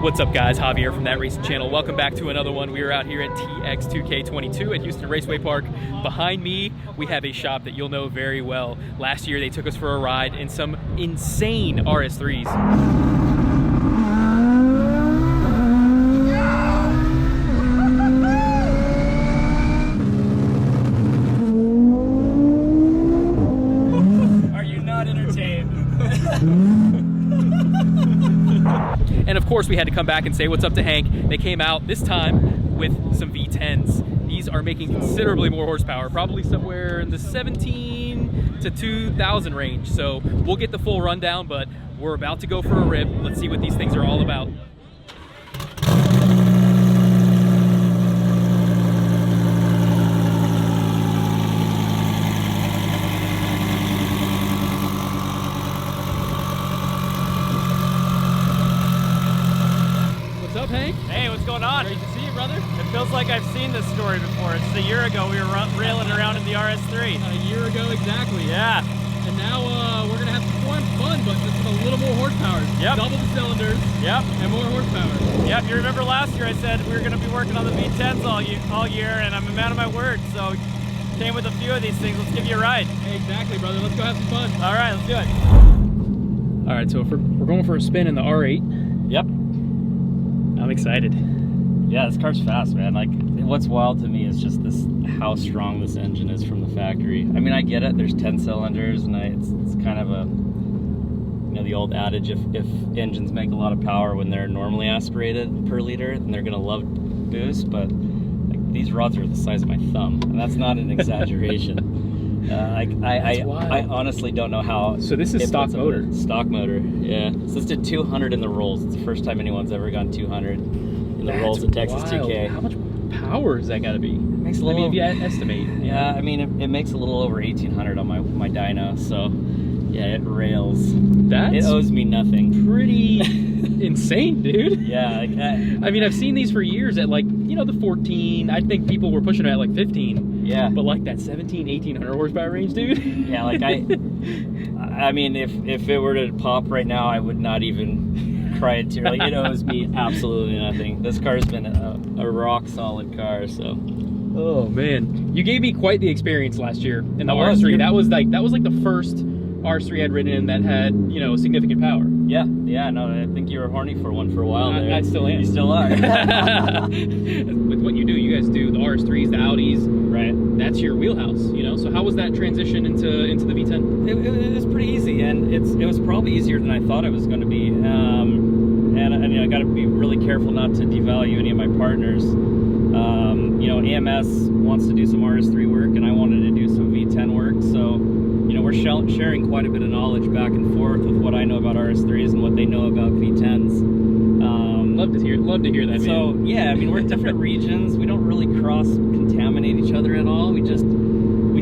What's up, guys? Javier from That Racing Channel. Welcome back to another one. We are out here at TX2K22 at Houston Raceway Park. Behind me, we have a shop that you'll know very well. Last year, they took us for a ride in some insane RS3s. Are you not entertained? And of course, we had to come back and say what's up to Hank. They came out this time with some V10s. These are making considerably more horsepower, probably somewhere in the 17 to 2,000 range. So we'll get the full rundown, but we're about to go for a rip. Let's see what these things are all about. What's up, Hank? Hey, what's going on? Great to see you, brother. It feels like I've seen this story before. It's a year ago we were railing around in the RS3. A year ago, exactly. Yeah. And now we're going to have some fun, but just with a little more horsepower. Yep. Double the cylinders. Yep. And more horsepower. Yep. You remember last year I said we were going to be working on the V10s all year, and I'm a man of my word. So came with a few of these things. Let's give you a ride. Exactly, brother. Let's go have some fun. All right, let's do it. All right, so we're going for a spin in the R8. Yep. I'm excited. Yeah, this car's fast, man. Like, what's wild to me is just how strong this engine is from the factory. I mean, I get it. There's 10 cylinders, and it's kind of a, you know, the old adage, if engines make a lot of power when they're normally aspirated per liter, then they're gonna love boost. But like, these rods are the size of my thumb, and that's not an exaggeration. I honestly don't know how. So this is stock motor. Stock motor, yeah. So this did 200 in the rolls. It's the first time anyone's ever gone 200 in the rolls at Texas wild. 2K. How much power has that got to be? It makes a little. I mean, if you estimate. Yeah, I mean, it makes a little over 1,800 on my dyno. So yeah, it rails. It owes me nothing. Pretty insane, dude. Yeah. Like, I mean, I've seen these for years at, like, you know, the 14. I think people were pushing it at like 15. Yeah. But like that 1,800 horsepower range, dude. Yeah, like I mean, if it were to pop right now, I would not even cry a tear. Like, it owes me absolutely nothing. This car's been a rock solid car. So. Oh man, you gave me quite the experience last year in the R3. That was like the first R3 I'd ridden in that had, you know, significant power. Yeah, no, I think you were horny for one for a while there. I still am. You still are. With what you guys do, the RS3s, the Audis, right? That's your wheelhouse, you know. So how was that transition into the V10? It was pretty easy, and it was probably easier than I thought it was going to be. And you know, I got to be really careful not to devalue any of my partners. You know, AMS wants to do some RS3 work, and I wanted to do some V10 work, so. You know, we're sharing quite a bit of knowledge back and forth with what I know about RS3s and what they know about V10s. Love to hear that. So man. Yeah, I mean, we're different regions. We don't really cross-contaminate each other at all. We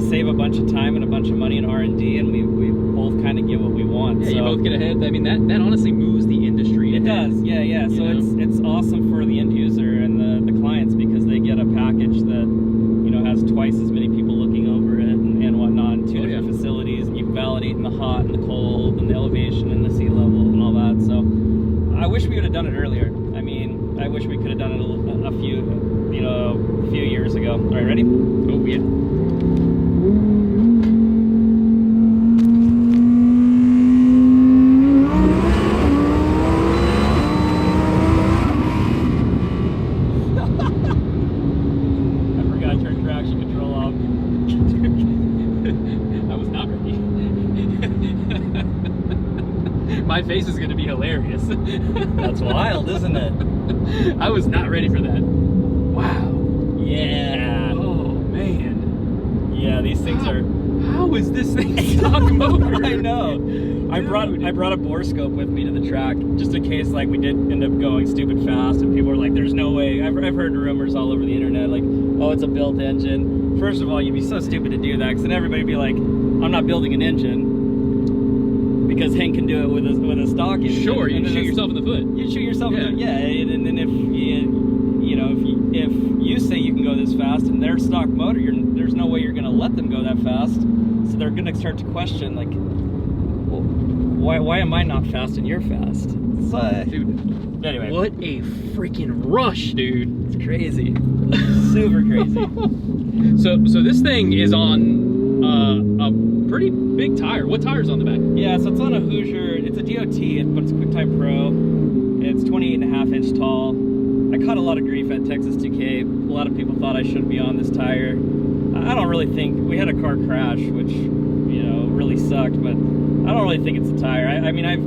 save a bunch of time and a bunch of money in R&D, and we both kind of get what we want. Yeah, so. You both get ahead. I mean, that honestly moves the industry. It does. Yeah. So it's awesome for the end user and the clients, because they get a package that, you know, has twice as many people looking over it and whatnot, and two different facilities, and you can validate in the hot and the cold and the elevation and the sea level and all that. So I wish we would have done it earlier. I mean, I wish we could have done it a few years ago. All right, ready? Oh yeah. My face is going to be hilarious. That's wild, isn't it? I was not ready for that. Wow. Yeah. Oh, man. Yeah, these things are... How is this thing stock motor? I know. I brought a bore scope with me to the track, just in case, like, we did end up going stupid fast, and people were like, there's no way. I've heard rumors all over the internet, like, oh, it's a built engine. First of all, you'd be so stupid to do that, because then everybody would be like, I'm not building an engine. Because Hank can do it with a stock engine. Sure, you shoot yourself in the foot. You shoot yourself in the foot, yeah. And then if you say you can go this fast and their stock motor, there's no way you're going to let them go that fast. So they're going to start to question, like, why am I not fast and you're fast? It's, Dude, anyway, what a freaking rush, dude. it's crazy. Super crazy. So this thing is on a pretty big tire. What tire's on the back? Yeah, so it's on a Hoosier. It's a DOT, but it's QuickTime Pro. It's 28.5 inch tall. I caught a lot of grief at Texas 2K. A lot of people thought I shouldn't be on this tire. I don't really think, we had a car crash, which, you know, really sucked, but I don't really think it's a tire. I mean, I've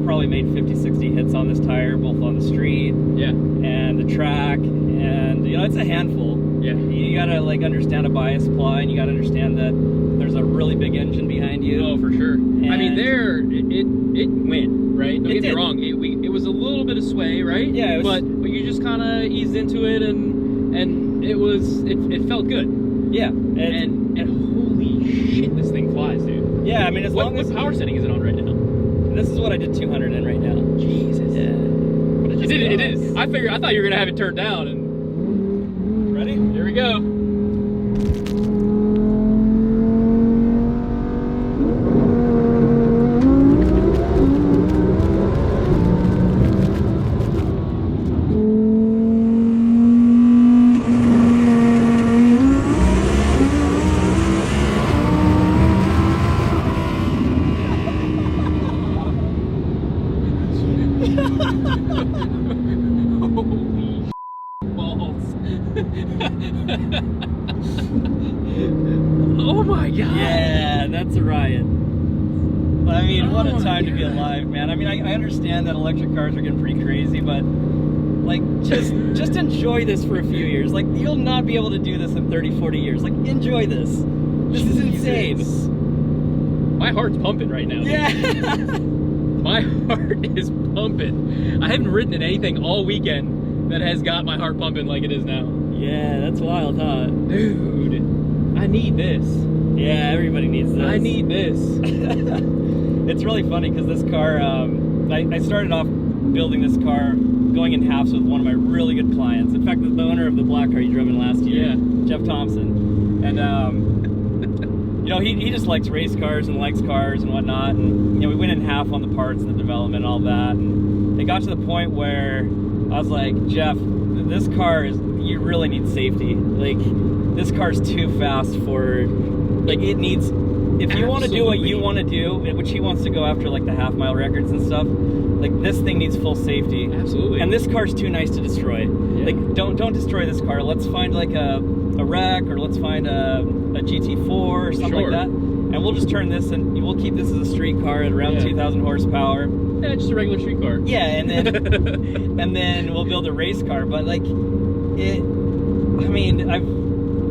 probably made 50, 60 hits on this tire, both on the street and the track, and, you know, it's a handful. Yeah. You gotta, like, understand a bias supply, and you gotta understand that there's a really big engine behind you. Oh, for sure. I mean, it went, right? Don't get me did. wrong. It was a little bit of sway, right? Yeah, it was, but you just kind of eased into it, and it felt good. yeah. And holy shit, this thing flies, dude. Yeah, I mean, What power setting is it on right now? This is what I did 200 in right now. Jesus. Yeah. But It is. I thought you were gonna have it turned down. And Ready? here we go. Holy balls. Oh my god. Yeah, that's a riot. I mean, what Oh a my time to be God. alive, man. I mean, I understand that electric cars are getting pretty crazy, but like, just enjoy this for a few years. Like, you'll not be able to do this in 30, 40 years. Like, enjoy this. This is insane. Jesus. My heart's pumping right now. Yeah. My heart is pumping. I haven't ridden in anything all weekend that has got my heart pumping like it is now. Yeah, that's wild, huh? Dude, I need this. Yeah, everybody needs this. I need this. It's really funny because this car, I started off building this car going in halves with one of my really good clients. In fact, the owner of the black car you drove in last year, Yeah. Jeff Thompson. And, you know, he just likes race cars and likes cars and whatnot. And, you know, we went in half on the parts and the development and all that. And it got to the point where I was like, Jeff, this car you really need safety. Like, this car's too fast for, like, it needs, if you want to do what you want to do, which he wants to go after, like, the half-mile records and stuff, like, this thing needs full safety. Absolutely. And this car's too nice to destroy. Yeah. Like, don't destroy this car. Let's find, like, a wreck, or let's find a GT4 or something like that. And we'll just turn this, and we'll keep this as a street car at around 2,000 horsepower. Yeah, just a regular street car. Yeah, and then and then we'll build a race car. But like,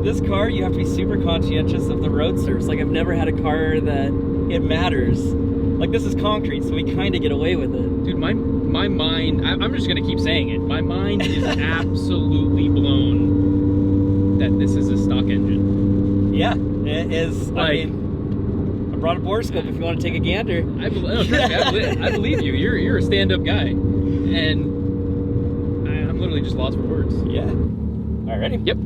this car, you have to be super conscientious of the road surface. Like, I've never had a car that it matters. Like, this is concrete, so we kind of get away with it. Dude, my mind, I'm just gonna keep saying it. My mind is absolutely blown that this is a stock engine. Yeah, it is. Like, I mean, I brought a borescope if you want to take a gander. I believe you. You're a stand-up guy, and I'm literally just lost for words. Yeah. All right, ready? Yep.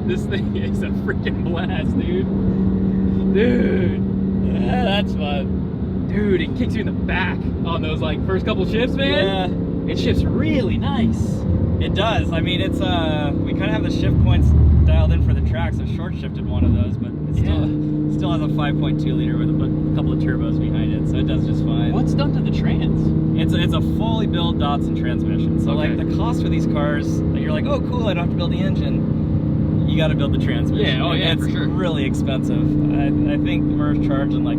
This thing is a freaking blast, dude. Dude. Yeah, that's fun. Dude, it kicks you in the back on those, like, first couple shifts, man. Yeah. It shifts really nice. It does. I mean, it's we kind of have the shift points dialed in for the track, so short shifted one of those, but it still has a 5.2 liter with a couple of turbos behind it, so it does just fine. What's done to the trans? It's a fully built Datsun transmission. So Okay. like, the cost for these cars, like, you're like, oh cool, I don't have to build the engine. You got to build the transmission. Yeah, oh yeah, it's for sure. really expensive. I think we're charging like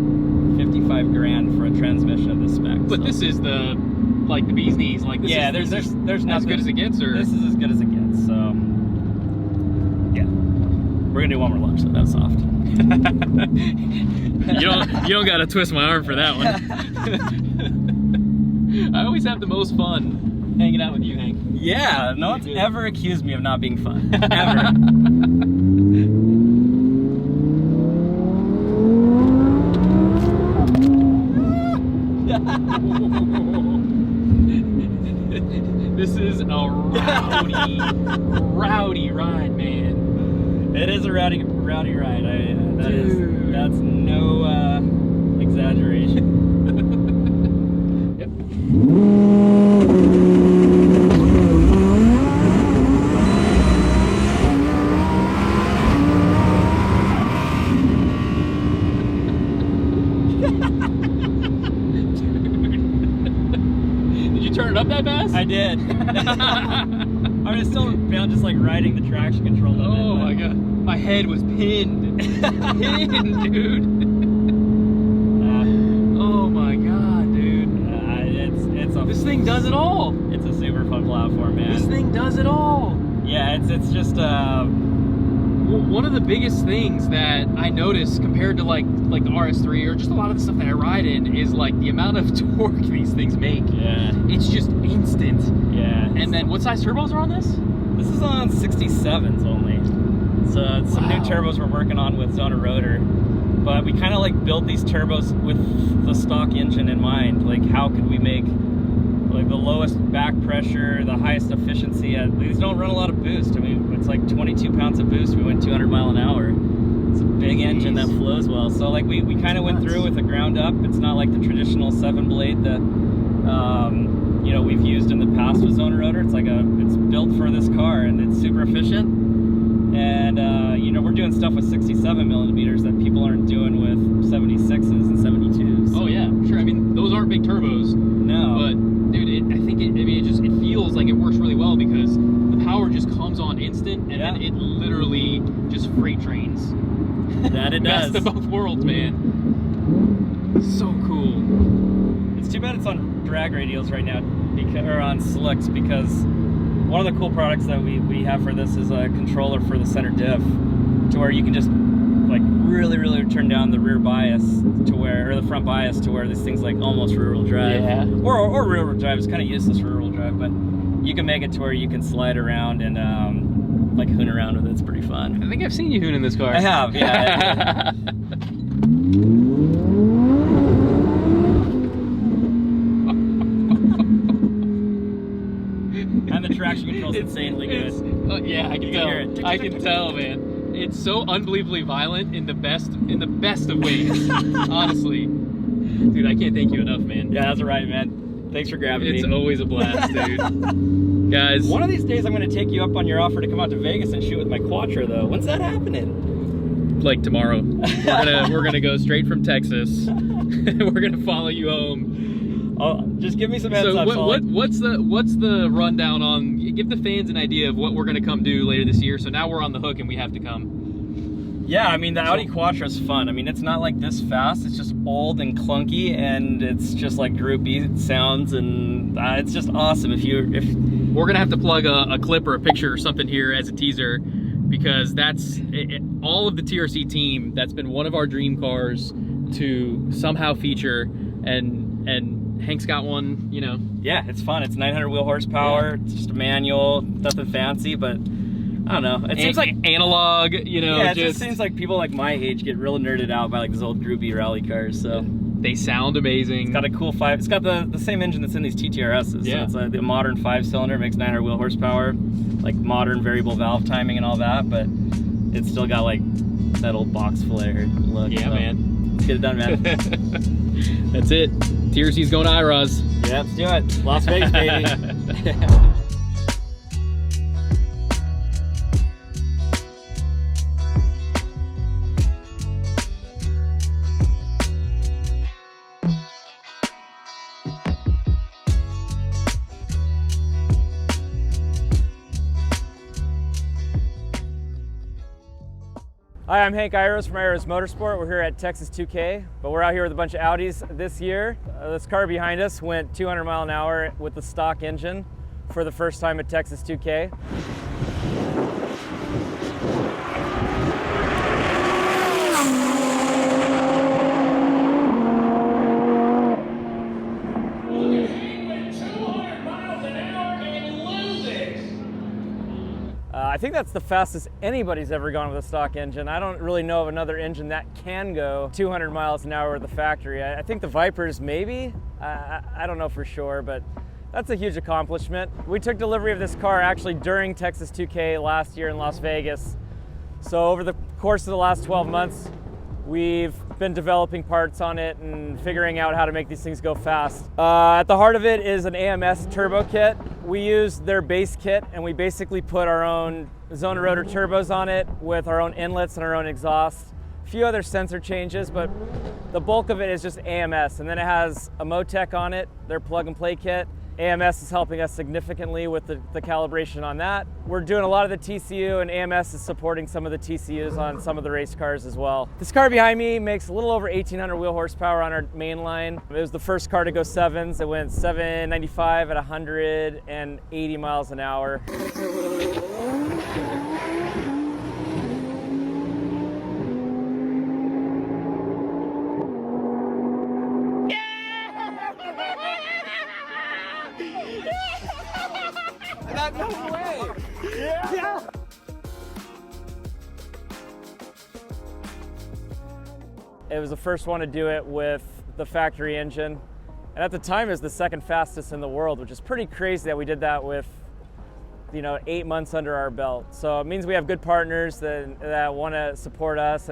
55 grand for a transmission of this spec. But so. this is the bee's knees. Like, this Yeah, is, there's as nothing good as it gets, or this is as good as it gets. So yeah, we're gonna do one more lunch, so that's soft. you don't gotta twist my arm for that one. I always have the most fun hanging out with you, Hank. Yeah, no one's Good. ever accused me of not being fun. Ever. This is a rowdy ride, man. It is a rowdy ride. That's no exaggeration. Yep. Did you turn it up that fast? I did. I mean, it's still just like riding the traction control limit. Oh my god. My head was pinned. Pinned, dude. Oh my god, dude. This thing does it all. It's a super fun platform, man. This thing does it all. Yeah, it's just one of the biggest things that I notice compared to like the RS3 or just a lot of the stuff that I ride in is like the amount of torque these things make. Yeah. It's just instant. Yeah. And then what size turbos are on this? This is on 67s only. So it's some new turbos we're working on with Zona Rotor. But we kind of like built these turbos with the stock engine in mind. Like how could we make like the lowest back pressure, the highest efficiency. These don't run a lot of boost. I mean, it's like 22 pounds of boost. We went 200 mile an hour. It's a big engine that flows well. So like we kind of went through with a ground up. It's not like the traditional 7-blade that you know, we've used in the past with Zona Rotor. It's like it's built for this car and it's super efficient. And you know, we're doing stuff with 67 millimeters that people aren't doing with 76s and 72s. So. Oh yeah, sure. I mean, those aren't big turbos. No. But dude, I think it feels like it works really well because the power just comes on instant and then it literally just freight trains. That it does. Best of both worlds, man. So cool. It's too bad it's on drag radials right now, or on slicks, because one of the cool products that we have for this is a controller for the center diff, to where you can just like really turn down the rear bias to where, or the front bias to where this thing's like almost rear wheel drive. Yeah. Or rear wheel drive. It's kind of useless for rear wheel drive, but you can make it to where you can slide around and like hoon around with it. It's pretty fun. I think I've seen you hoon in this car. I have, yeah. And the traction control's insanely good. Yeah, I can tell. I can tell, man. It's so unbelievably violent in the best of ways. Honestly, dude, I can't thank you enough, man. Yeah, that's right, man. Thanks for grabbing me. It's always a blast, dude. Guys, one of these days I'm going to take you up on your offer to come out to Vegas and shoot with my Quattro, though. When's that happening? Like tomorrow. We're gonna go straight from Texas. We're gonna follow you home. Just give me some heads up. What's the rundown on? Give the fans an idea of what we're gonna come do later this year. So now we're on the hook and we have to come. Yeah, I mean the Audi Quattro's fun. I mean it's not like this fast. It's just old and clunky, and it's just like droopy sounds, and it's just awesome. If we're gonna have to plug a clip or a picture or something here as a teaser, because that's all of the TRC team. That's been one of our dream cars to somehow feature, and Hank's got one, you know. Yeah, it's fun. It's 900 wheel horsepower. Yeah. It's just a manual, nothing fancy, but I don't know. It seems like analog, you know. Yeah, it just seems like people like my age get real nerded out by like these old droopy rally cars. So they sound amazing. It's got a cool It's got the same engine that's in these TTRSs. Yeah. So it's the modern 5-cylinder, makes 900 wheel horsepower, like modern variable valve timing and all that, but it's still got like that old box flare look. Yeah, so man. Let's get it done, man. That's it. TRC's going to IROZ. Yeah, let's do it. Las Vegas, baby. Hi, I'm Hank IROZ from IROZ Motorsport. We're here at Texas 2K, but we're out here with a bunch of Audis this year. This car behind us went 200 mile an hour with the stock engine for the first time at Texas 2K. I think that's the fastest anybody's ever gone with a stock engine. I don't really know of another engine that can go 200 miles an hour at the factory. I think the Vipers maybe. I don't know for sure, but that's a huge accomplishment. We took delivery of this car actually during Texas 2K last year in Las Vegas. So over the course of the last 12 months, we've been developing parts on it and figuring out how to make these things go fast. At the heart of it is an AMS turbo kit. We use their base kit and we basically put our own zone rotor turbos on it with our own inlets and our own exhaust. A few other sensor changes, but the bulk of it is just AMS. And then it has a Motec on it, their plug and play kit. AMS is helping us significantly with the calibration on that. We're doing a lot of the TCU, and AMS is supporting some of the TCUs on some of the race cars as well. This car behind me makes a little over 1,800 wheel horsepower on our main line. It was the first car to go sevens. It went 795 at 180 miles an hour. No way! Yeah! It was the first one to do it with the factory engine. And at the time, it was the second fastest in the world, which is pretty crazy that we did that with, 8 months under our belt. So it means we have good partners that want to support us,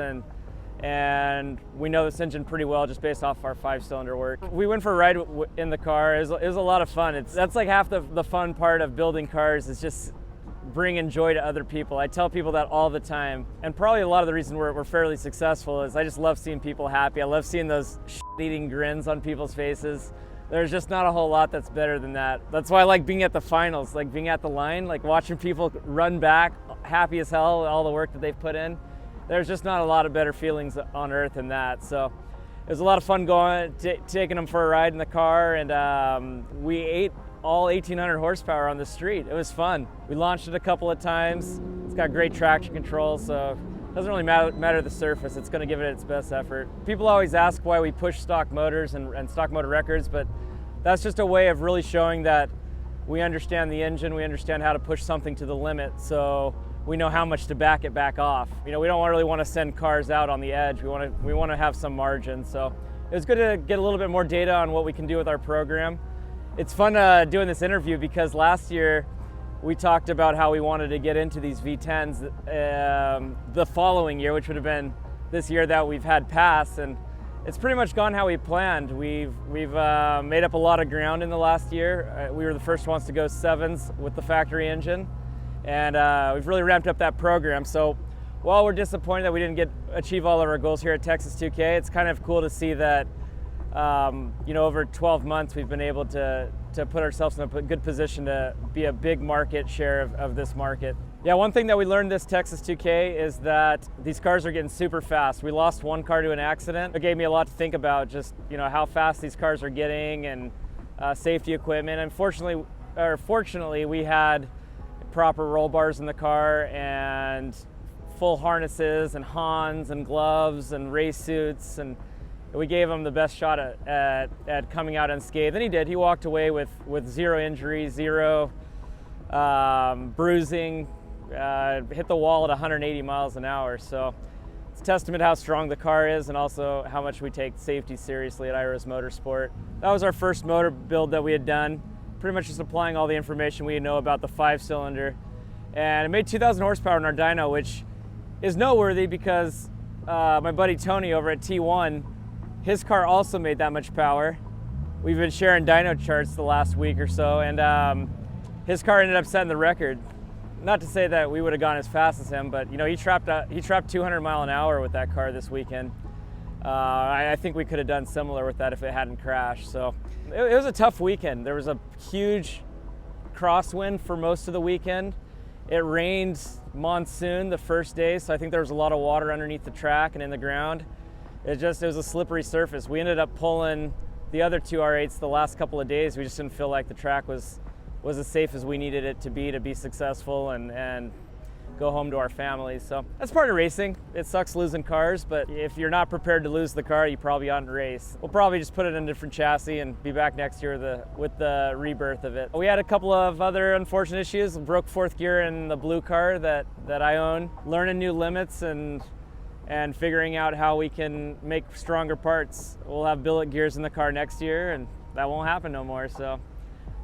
and we know this engine pretty well just based off our 5-cylinder work. We went for a ride in the car. It was a lot of fun. That's like half the fun part of building cars, is just bringing joy to other people. I tell people that all the time. And probably a lot of the reason we're fairly successful is I just love seeing people happy. I love seeing those shit-eating grins on people's faces. There's just not a whole lot that's better than that. That's why I like being at the finals, like being at the line, like watching people run back happy as hell, all the work that they've put in. There's just not a lot of better feelings on earth than that. So it was a lot of fun taking them for a ride in the car, and we ate all 1,800 horsepower on the street. It was fun. We launched it a couple of times. It's got great traction control, so it doesn't really matter the surface. It's going to give it its best effort. People always ask why we push stock motors and stock motor records, but that's just a way of really showing that we understand the engine, we understand how to push something to the limit, so we know how much to back it back off. We don't really want to send cars out on the edge. We want to have some margin. So it was good to get a little bit more data on what we can do with our program. It's fun doing this interview because last year we talked about how we wanted to get into these V10s the following year, which would have been this year that we've had passed, and it's pretty much gone how we planned. We've made up a lot of ground in the last year. We were the first ones to go sevens with the factory engine, and we've really ramped up that program. So while we're disappointed that we didn't achieve all of our goals here at Texas 2K, it's kind of cool to see that over 12 months we've been able to put ourselves in a good position to be a big market share of this market. Yeah, one thing that we learned this Texas 2K is that these cars are getting super fast. We lost one car to an accident. It gave me a lot to think about, just how fast these cars are getting and safety equipment. Fortunately, we had proper roll bars in the car and full harnesses and Hans and gloves and race suits, and we gave him the best shot at coming out unscathed. And he did. He walked away with 0 injuries, 0 bruising, hit the wall at 180 miles an hour. So it's a testament how strong the car is and also how much we take safety seriously at IROZ Motorsport. That was our first motor build that we had done, pretty much just applying all the information we know about the 5-cylinder. And it made 2,000 horsepower in our dyno, which is noteworthy because my buddy Tony over at T1, his car also made that much power. We've been sharing dyno charts the last week or so, and his car ended up setting the record. Not to say that we would have gone as fast as him, but he trapped 200 mile an hour with that car this weekend. I think we could have done similar with that if it hadn't crashed. So it was a tough weekend. There was a huge crosswind for most of the weekend. It rained monsoon the first day, so I think there was a lot of water underneath the track and in the ground. It was a slippery surface. We ended up pulling the other 2 R8s the last couple of days. We just didn't feel like the track was as safe as we needed it to be successful and go home to our families. So that's part of racing. It sucks losing cars, but if you're not prepared to lose the car, you probably oughtn't race. We'll probably just put it in a different chassis and be back next year with the rebirth of it. We had a couple of other unfortunate issues. Broke 4th gear in the blue car that I own. Learning new limits and and figuring out how we can make stronger parts. We'll have billet gears in the car next year, and that won't happen no more. So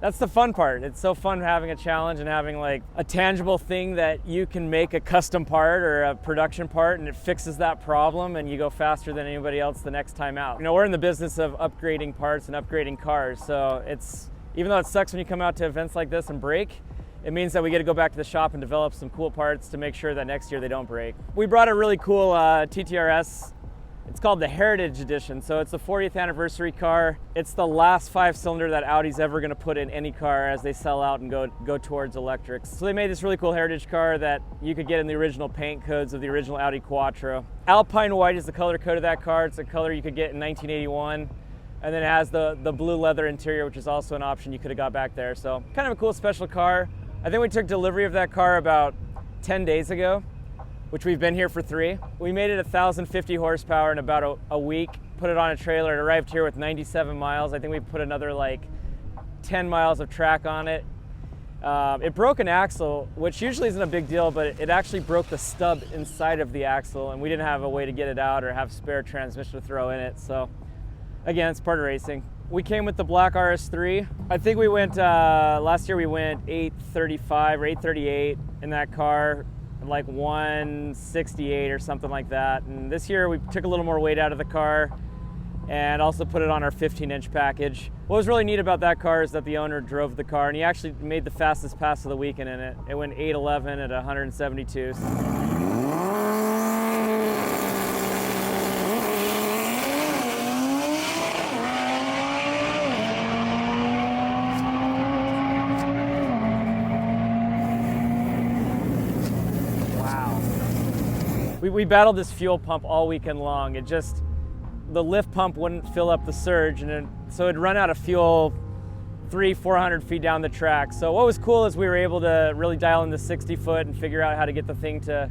that's the fun part. It's so fun having a challenge and having like a tangible thing that you can make a custom part or a production part, and it fixes that problem, and you go faster than anybody else the next time out. You know, we're in the business of upgrading parts and upgrading cars, so it's, even though it sucks when you come out to events like this and break, it means that we get to go back to the shop and develop some cool parts to make sure that next year they don't break. We brought a really cool TTRS. It's called the Heritage Edition. So it's the 40th anniversary car. It's the last 5-cylinder that Audi's ever gonna put in any car as they sell out and go towards electrics. So they made this really cool heritage car that you could get in the original paint codes of the original Audi Quattro. Alpine white is the color code of that car. It's a color you could get in 1981. And then it has the blue leather interior, which is also an option you could have got back there. So kind of a cool special car. I think we took delivery of that car about 10 days ago, which we've been here for 3. We made it 1,050 horsepower in about a week, put it on a trailer. It arrived here with 97 miles. I think we put another like 10 miles of track on it. It broke an axle, which usually isn't a big deal, but it actually broke the stub inside of the axle, and we didn't have a way to get it out or have spare transmission to throw in it. So again, it's part of racing. We came with the black RS3. I think we went, last year we went 835 or 838 in that car, like 168 or something like that. And this year we took a little more weight out of the car and also put it on our 15-inch package. What was really neat about that car is that the owner drove the car, and he actually made the fastest pass of the weekend in it. It went 811 at 172. We battled this fuel pump all weekend long. The lift pump wouldn't fill up the surge, and so it'd run out of fuel 300-400 feet down the track. So what was cool is we were able to really dial in the 60 foot and figure out how to get the thing to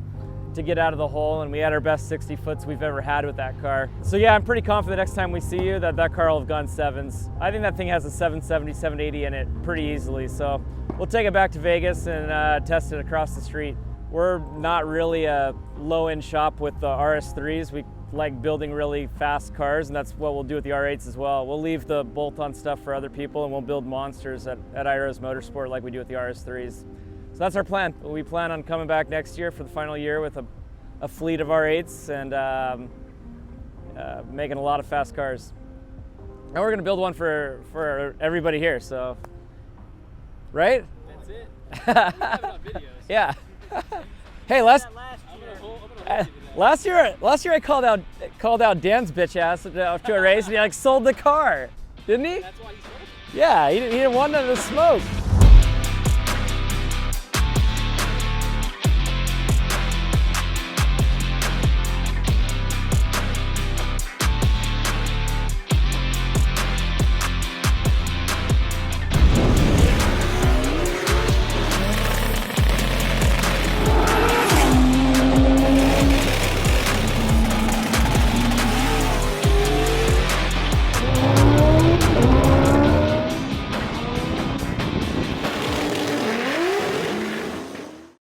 get out of the hole, and we had our best 60 foots we've ever had with that car. So yeah, I'm pretty confident next time we see you that car will have gone 7s. I think that thing has a 770, 780 in it pretty easily. So we'll take it back to Vegas and test it across the street. We're not really a low-end shop with the RS3s. We like building really fast cars, and that's what we'll do with the R8s as well. We'll leave the bolt-on stuff for other people, and we'll build monsters at IROZ Motorsport like we do with the RS3s. So that's our plan. We plan on coming back next year for the final year with a fleet of R8s and making a lot of fast cars. And we're gonna build one for everybody here, so, right? That's it. You have it on videos. Yeah. Hey, last year I called out Dan's bitch ass to a race, and he like sold the car, didn't he? That's why he sold it. Yeah, he didn't want none of the smoke.